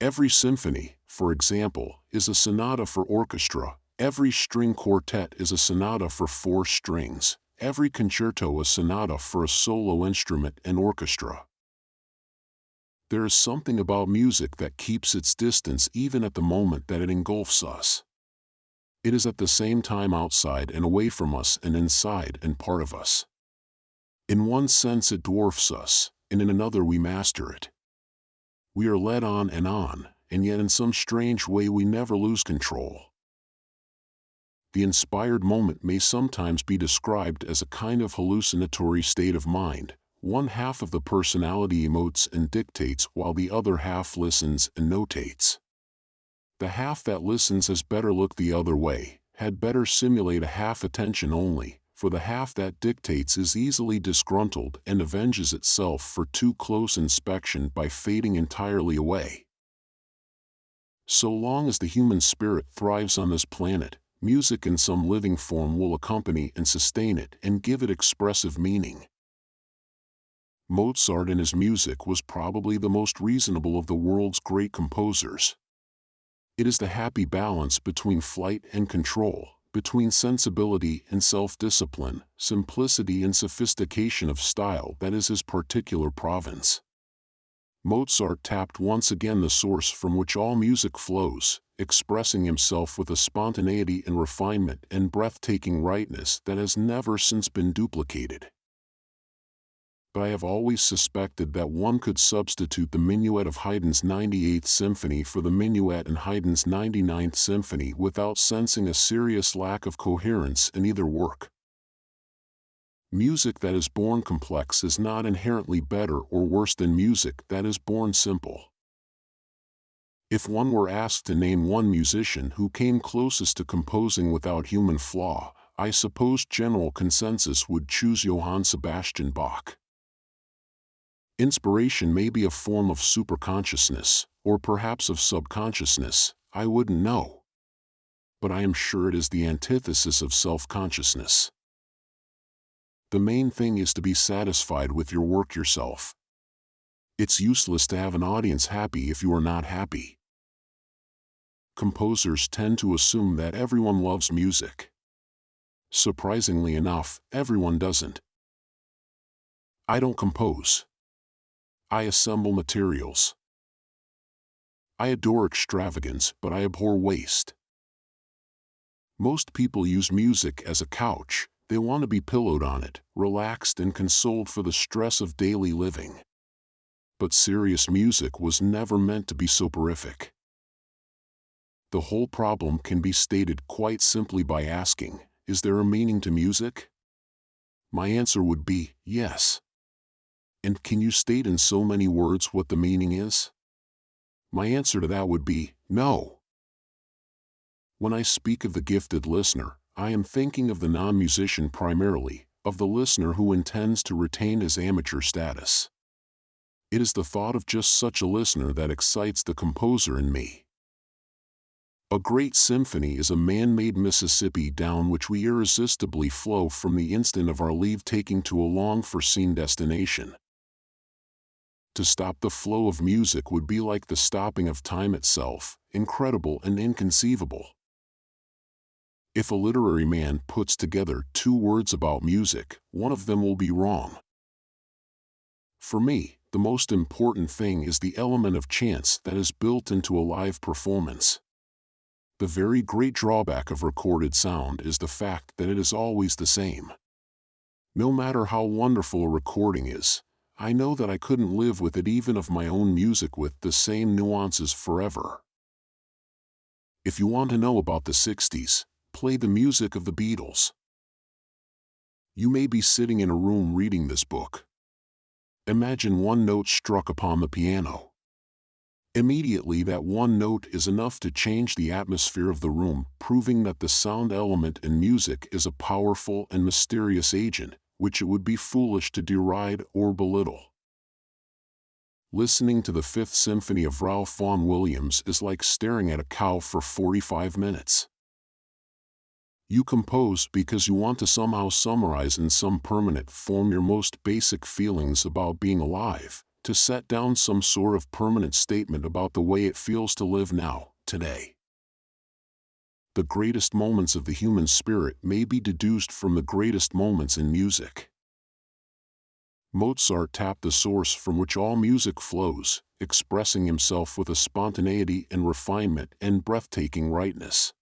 Every symphony, for example, is a sonata for orchestra. Every string quartet is a sonata for 4 strings. Every concerto a sonata for a solo instrument and orchestra. There is something about music that keeps its distance even at the moment that it engulfs us. It is at the same time outside and away from us and inside and part of us. In one sense it dwarfs us, and in another we master it. We are led on, and yet in some strange way we never lose control. The inspired moment may sometimes be described as a kind of hallucinatory state of mind. One half of the personality emotes and dictates while the other half listens and notates. The half that listens has better look the other way, had better simulate a half attention only, for the half that dictates is easily disgruntled and avenges itself for too close inspection by fading entirely away. So long as the human spirit thrives on this planet, music in some living form will accompany and sustain it and give it expressive meaning. Mozart in his music was probably the most reasonable of the world's great composers. It is the happy balance between flight and control, between sensibility and self-discipline, simplicity and sophistication of style that is his particular province. Mozart tapped once again the source from which all music flows, expressing himself with a spontaneity and refinement and breathtaking rightness that has never since been duplicated. But I have always suspected that one could substitute the minuet of Haydn's 98th Symphony for the minuet in Haydn's 99th Symphony without sensing a serious lack of coherence in either work. Music that is born complex is not inherently better or worse than music that is born simple. If one were asked to name one musician who came closest to composing without human flaw, I suppose general consensus would choose Johann Sebastian Bach. Inspiration may be a form of superconsciousness, or perhaps of subconsciousness, I wouldn't know. But I am sure it is the antithesis of self-consciousness. The main thing is to be satisfied with your work yourself. It's useless to have an audience happy if you are not happy. Composers tend to assume that everyone loves music. Surprisingly enough, everyone doesn't. I don't compose. I assemble materials. I adore extravagance, but I abhor waste. Most people use music as a couch. They want to be pillowed on it, relaxed and consoled for the stress of daily living. But serious music was never meant to be soporific. The whole problem can be stated quite simply by asking, is there a meaning to music? My answer would be, yes. And can you state in so many words what the meaning is? My answer to that would be, no. When I speak of the gifted listener, I am thinking of the non-musician primarily, of the listener who intends to retain his amateur status. It is the thought of just such a listener that excites the composer in me. A great symphony is a man-made Mississippi down which we irresistibly flow from the instant of our leave-taking to a long-foreseen destination. To stop the flow of music would be like the stopping of time itself, incredible and inconceivable. If a literary man puts together 2 words about music, one of them will be wrong. For me, the most important thing is the element of chance that is built into a live performance. The very great drawback of recorded sound is the fact that it is always the same. No matter how wonderful a recording is, I know that I couldn't live with it even of my own music with the same nuances forever. If you want to know about the 60s, play the music of the Beatles. You may be sitting in a room reading this book. Imagine one note struck upon the piano. Immediately that one note is enough to change the atmosphere of the room, proving that the sound element in music is a powerful and mysterious agent, which it would be foolish to deride or belittle. Listening to the Fifth Symphony of Ralph Vaughan Williams is like staring at a cow for 45 minutes. You compose because you want to somehow summarize in some permanent form your most basic feelings about being alive, to set down some sort of permanent statement about the way it feels to live now, today. The greatest moments of the human spirit may be deduced from the greatest moments in music. Mozart tapped the source from which all music flows, expressing himself with a spontaneity and refinement and breathtaking rightness.